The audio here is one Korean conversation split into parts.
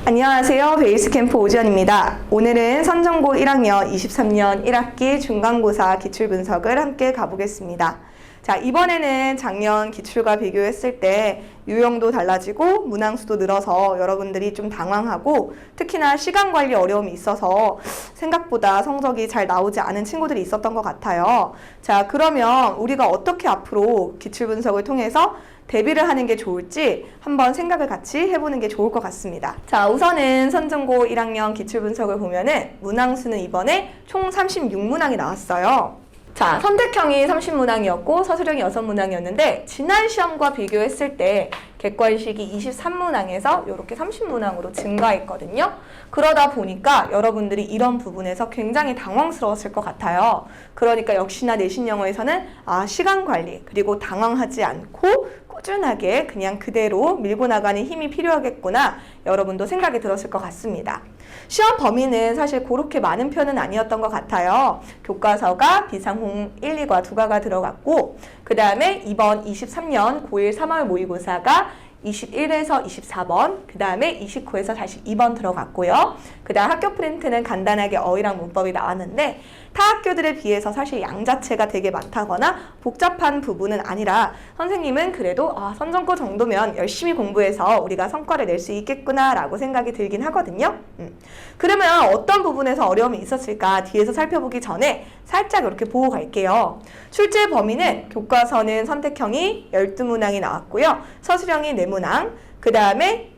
안녕하세요. 베이스캠프 오지연입니다. 오늘은 선전고 1학년 23년 1학기 중간고사 기출분석을 함께 가보겠습니다. 자, 이번에는 작년 기출과 비교했을 때 유형도 달라지고 문항수도 늘어서 여러분들이 좀 당황하고 특히나 시간 관리 어려움이 있어서 생각보다 성적이 잘 나오지 않은 친구들이 있었던 것 같아요. 자, 그러면 우리가 어떻게 앞으로 기출분석을 통해서 대비를 하는 게 좋을지 한번 생각을 같이 해보는 게 좋을 것 같습니다. 자, 우선은 선전고 1학년 기출분석을 보면은 문항수는 이번에 총 36문항이 나왔어요. 자, 선택형이 30문항이었고 서술형이 6문항이었는데 지난 시험과 비교했을 때 객관식이 23문항에서 이렇게 30문항으로 증가했거든요. 그러다 보니까 여러분들이 이런 부분에서 굉장히 당황스러웠을 것 같아요. 그러니까 역시나 내신 영어에서는 시간 관리 그리고 당황하지 않고 꾸준하게 그냥 그대로 밀고 나가는 힘이 필요하겠구나 여러분도 생각이 들었을 것 같습니다. 시험 범위는 사실 그렇게 많은 편은 아니었던 것 같아요. 교과서가 비상홍 1, 2과 2가가 들어갔고 그 다음에 이번 23년 고1 3월 모의고사가 21에서 24번, 그 다음에 29에서 42번 들어갔고요. 그 다음 학교 프린트는 간단하게 어휘랑 문법이 나왔는데 타 학교들에 비해서 사실 양 자체가 되게 많다거나 복잡한 부분은 아니라 선생님은 그래도 선전고 정도면 열심히 공부해서 우리가 성과를 낼 수 있겠구나 라고 생각이 들긴 하거든요. 그러면 어떤 부분에서 어려움이 있었을까 뒤에서 살펴보기 전에 살짝 이렇게 보고 갈게요. 출제 범위는 교과서는 선택형이 12문항이 나왔고요. 서술형이 4문항, 그 다음에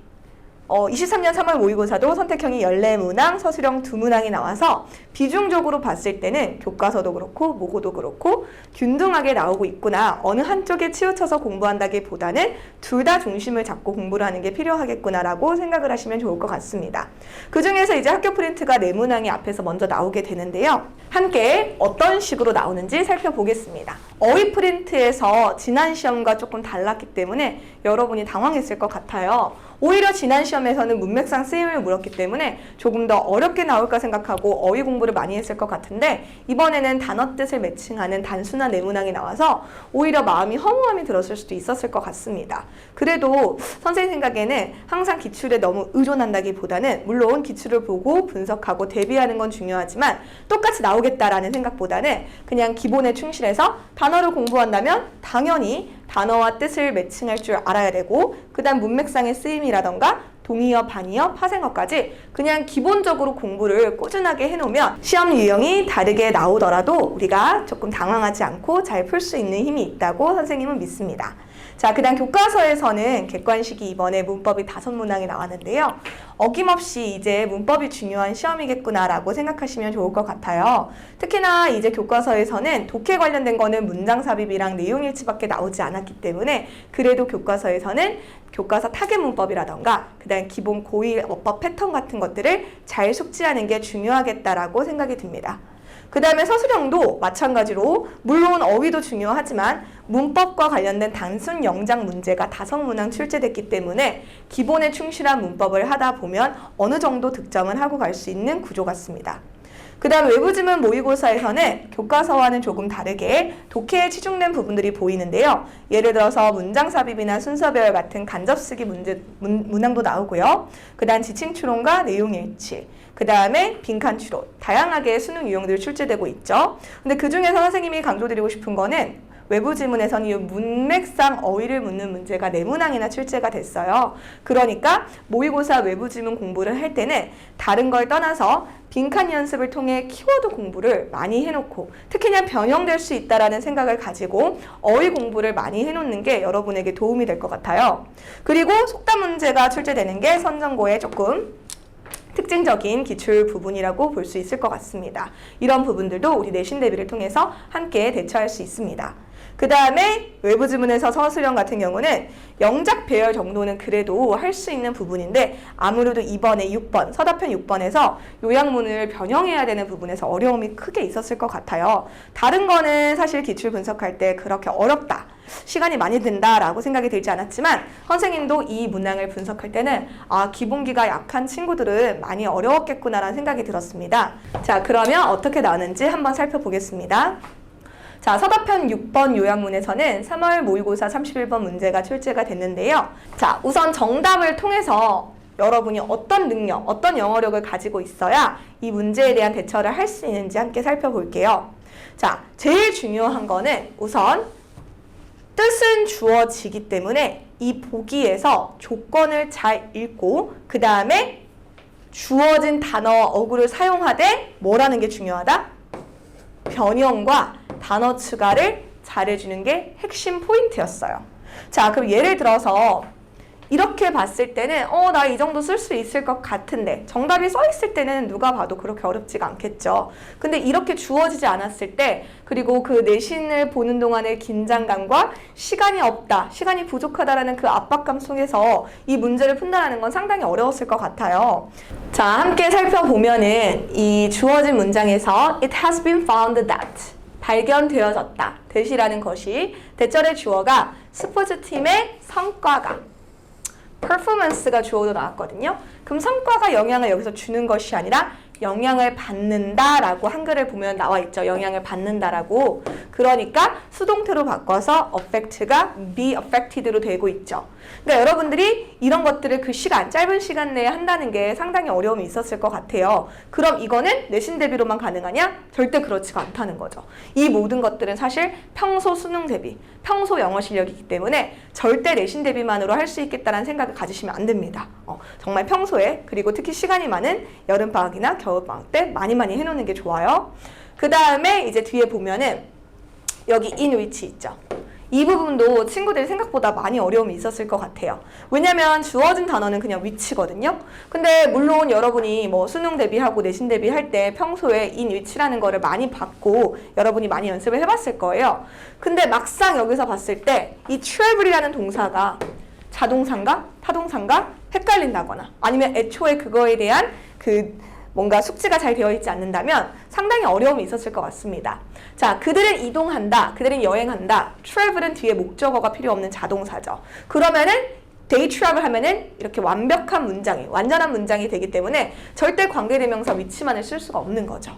23년 3월 모의고사도 선택형이 14문항, 서술형 2문항이 나와서 비중적으로 봤을 때는 교과서도 그렇고 모고도 그렇고 균등하게 나오고 있구나. 어느 한쪽에 치우쳐서 공부한다기보다는 둘 다 중심을 잡고 공부를 하는 게 필요하겠구나라고 생각을 하시면 좋을 것 같습니다. 그 중에서 이제 학교 프린트가 4문항이 앞에서 먼저 나오게 되는데요. 함께 어떤 식으로 나오는지 살펴보겠습니다. 어휘 프린트에서 지난 시험과 조금 달랐기 때문에 여러분이 당황했을 것 같아요. 오히려 지난 시험에서는 문맥상 쓰임을 물었기 때문에 조금 더 어렵게 나올까 생각하고 어휘 공부를 많이 했을 것 같은데 이번에는 단어 뜻을 매칭하는 단순한 내문항이 나와서 오히려 마음이 허무함이 들었을 수도 있었을 것 같습니다. 그래도 선생님 생각에는 항상 기출에 너무 의존한다기보다는 물론 기출을 보고 분석하고 대비하는 건 중요하지만 똑같이 나오겠다라는 생각보다는 그냥 기본에 충실해서 단어를 공부한다면 당연히 단어와 뜻을 매칭할 줄 알아야 되고 그 다음 문맥상의 쓰임이라던가 동의어, 반의어, 파생어까지 그냥 기본적으로 공부를 꾸준하게 해놓으면 시험 유형이 다르게 나오더라도 우리가 조금 당황하지 않고 잘 풀 수 있는 힘이 있다고 선생님은 믿습니다. 자, 그 다음 교과서에서는 객관식이 이번에 문법이 5문항이 나왔는데요. 어김없이 이제 문법이 중요한 시험이겠구나라고 생각하시면 좋을 것 같아요. 특히나 이제 교과서에서는 독해 관련된 거는 문장 삽입이랑 내용 일치밖에 나오지 않았기 때문에 그래도 교과서에서는 교과서 타겟 문법이라던가 그 다음 기본 고1 어법 패턴 같은 것들을 잘 숙지하는 게 중요하겠다라고 생각이 듭니다. 그 다음에 서술형도 마찬가지로 물론 어휘도 중요하지만 문법과 관련된 단순 영작 문제가 5문항 출제됐기 때문에 기본에 충실한 문법을 하다 보면 어느 정도 득점을 하고 갈 수 있는 구조 같습니다. 그 다음 외부지문 모의고사에서는 교과서와는 조금 다르게 독해에 치중된 부분들이 보이는데요. 예를 들어서 문장 삽입이나 순서별 같은 간접쓰기 문항도 나오고요. 그 다음 지칭 추론과 내용 일치, 그 다음에 빈칸 추론, 다양하게 수능 유형들이 출제되고 있죠. 근데 그 중에서 선생님이 강조드리고 싶은 거는 외부 지문에서는 이 문맥상 어휘를 묻는 문제가 4문항이나 출제가 됐어요. 그러니까 모의고사 외부 지문 공부를 할 때는 다른 걸 떠나서 빈칸 연습을 통해 키워드 공부를 많이 해놓고 특히나 변형될 수 있다는 생각을 가지고 어휘 공부를 많이 해놓는 게 여러분에게 도움이 될 것 같아요. 그리고 속담 문제가 출제되는 게 선전고에 조금 특징적인 기출 부분이라고 볼 수 있을 것 같습니다. 이런 부분들도 우리 내신 대비를 통해서 함께 대처할 수 있습니다. 그 다음에 외부 지문에서 서술형 같은 경우는 영작 배열 정도는 그래도 할 수 있는 부분인데 아무래도 이번에 6번, 서답편 6번에서 요약문을 변형해야 되는 부분에서 어려움이 크게 있었을 것 같아요. 다른 거는 사실 기출 분석할 때 그렇게 어렵다, 시간이 많이 든다라고 생각이 들지 않았지만 선생님도 이 문항을 분석할 때는 기본기가 약한 친구들은 많이 어려웠겠구나라는 생각이 들었습니다. 자, 그러면 어떻게 나오는지 한번 살펴보겠습니다. 자, 서답편 6번 요약문에서는 3월 모의고사 31번 문제가 출제가 됐는데요. 자, 우선 정답을 통해서 여러분이 어떤 능력, 어떤 영어력을 가지고 있어야 이 문제에 대한 대처를 할 수 있는지 함께 살펴볼게요. 자, 제일 중요한 거는 우선 뜻은 주어지기 때문에 이 보기에서 조건을 잘 읽고 그 다음에 주어진 단어와 어구를 사용하되 뭐라는 게 중요하다? 변형과 단어 추가를 잘해주는 게 핵심 포인트였어요. 자, 그럼 예를 들어서 이렇게 봤을 때는 나 이 정도 쓸 수 있을 것 같은데 정답이 써 있을 때는 누가 봐도 그렇게 어렵지가 않겠죠. 근데 이렇게 주어지지 않았을 때 그리고 그 내신을 보는 동안의 긴장감과 시간이 없다, 시간이 부족하다라는 그 압박감 속에서 이 문제를 푼다는 건 상당히 어려웠을 것 같아요. 자, 함께 살펴보면은 이 주어진 문장에서 It has been found that 발견되어졌다. that이라는 것이 대절의 주어가 스포츠팀의 성과가 performance가 주어로 나왔거든요. 그럼 성과가 영향을 여기서 주는 것이 아니라 영향을 받는다라고 한글을 보면 나와 있죠. 영향을 받는다라고. 그러니까 수동태로 바꿔서 affect가 be affected로 되고 있죠. 그러니까 여러분들이 이런 것들을 그 짧은 시간 내에 한다는 게 상당히 어려움이 있었을 것 같아요. 그럼 이거는 내신 대비로만 가능하냐? 절대 그렇지가 않다는 거죠. 이 모든 것들은 사실 평소 수능 대비, 평소 영어 실력이기 때문에 절대 내신 대비만으로 할 수 있겠다는 생각을 가지시면 안 됩니다. 정말 평소에 그리고 특히 시간이 많은 여름방학이나 겨울방학 때 많이 해놓는 게 좋아요. 그 다음에 이제 뒤에 보면은 여기 in which 있죠. 이 부분도 친구들이 생각보다 많이 어려움이 있었을 것 같아요. 왜냐면 주어진 단어는 그냥 which거든요. 근데 물론 여러분이 뭐 수능 대비하고 내신 대비할 때 평소에 in which라는 거를 많이 받고 여러분이 많이 연습을 해봤을 거예요. 근데 막상 여기서 봤을 때 이 travel이라는 동사가 자동사인가 타동사인가 헷갈린다거나 아니면 애초에 그거에 대한 뭔가 숙지가 잘 되어 있지 않는다면 상당히 어려움이 있었을 것 같습니다. 자, 그들은 이동한다, 그들은 여행한다. travel은 뒤에 목적어가 필요 없는 자동사죠. 그러면은 they travel 하면은 이렇게 완벽한 문장이, 완전한 문장이 되기 때문에 절대 관계대명사 which만을 쓸 수가 없는 거죠.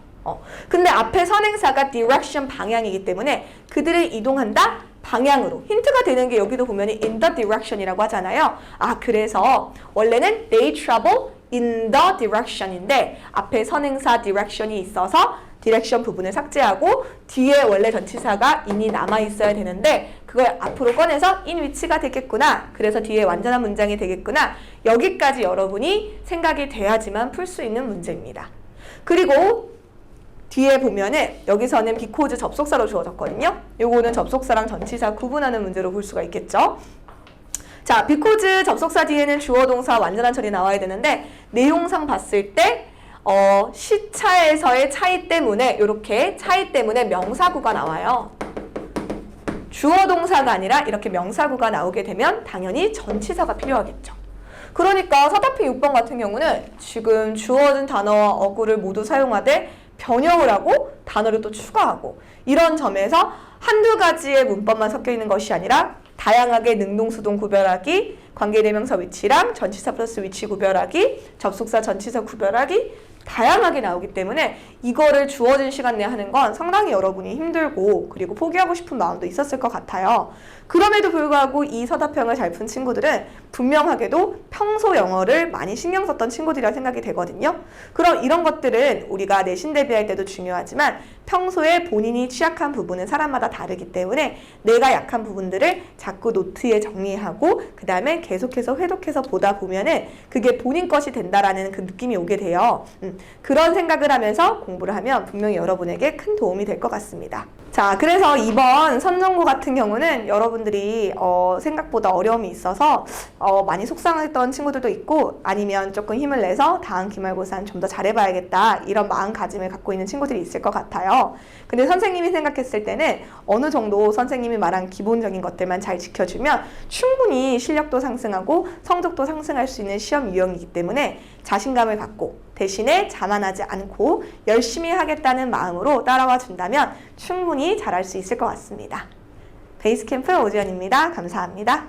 근데 앞에 선행사가 direction 방향이기 때문에 그들을 이동한다 방향으로. 힌트가 되는 게 여기도 보면 in the direction이라고 하잖아요. 그래서 원래는 they travel in the direction인데 앞에 선행사 direction이 있어서 direction 부분을 삭제하고 뒤에 원래 전치사가 in이 남아있어야 되는데 그걸 앞으로 꺼내서 in which가 되겠구나. 그래서 뒤에 완전한 문장이 되겠구나. 여기까지 여러분이 생각이 돼야지만 풀 수 있는 문제입니다. 그리고 뒤에 보면은 여기서는 because 접속사로 주어졌거든요. 요거는 접속사랑 전치사 구분하는 문제로 볼 수가 있겠죠. 자, because 접속사 뒤에는 주어 동사 완전한 절이 나와야 되는데 내용상 봤을 때 시차에서의 차이 때문에 이렇게 차이 때문에 명사구가 나와요. 주어 동사가 아니라 이렇게 명사구가 나오게 되면 당연히 전치사가 필요하겠죠. 그러니까 서답형 6번 같은 경우는 지금 주어진 단어와 어구를 모두 사용하되 변형을 하고 단어를 또 추가하고 이런 점에서 한두 가지의 문법만 섞여 있는 것이 아니라 다양하게 능동수동 구별하기, 관계대명사 위치랑 전치사 플러스 위치 구별하기, 접속사 전치사 구별하기 다양하게 나오기 때문에 이거를 주어진 시간 내에 하는 건 상당히 여러분이 힘들고 그리고 포기하고 싶은 마음도 있었을 것 같아요. 그럼에도 불구하고 이 서답형을 잘 푼 친구들은 분명하게도 평소 영어를 많이 신경 썼던 친구들이라 생각이 되거든요. 그럼 이런 것들은 우리가 내신 대비할 때도 중요하지만 평소에 본인이 취약한 부분은 사람마다 다르기 때문에 내가 약한 부분들을 자꾸 노트에 정리하고 그 다음에 계속해서 회독해서 보다 보면은 그게 본인 것이 된다라는 그 느낌이 오게 돼요. 그런 생각을 하면서 공부를 하면 분명히 여러분에게 큰 도움이 될 것 같습니다. 자, 그래서 이번 선정고 같은 경우는 여러분들이 생각보다 어려움이 있어서 많이 속상했던 친구들도 있고 아니면 조금 힘을 내서 다음 기말고사는 좀 더 잘해봐야겠다 이런 마음가짐을 갖고 있는 친구들이 있을 것 같아요. 근데 선생님이 생각했을 때는 어느 정도 선생님이 말한 기본적인 것들만 잘 지켜주면 충분히 실력도 상승하고 성적도 상승할 수 있는 시험 유형이기 때문에 자신감을 갖고 대신에 자만하지 않고 열심히 하겠다는 마음으로 따라와 준다면 충분히 잘할 수 있을 것 같습니다. 베이스캠프 오지연입니다. 감사합니다.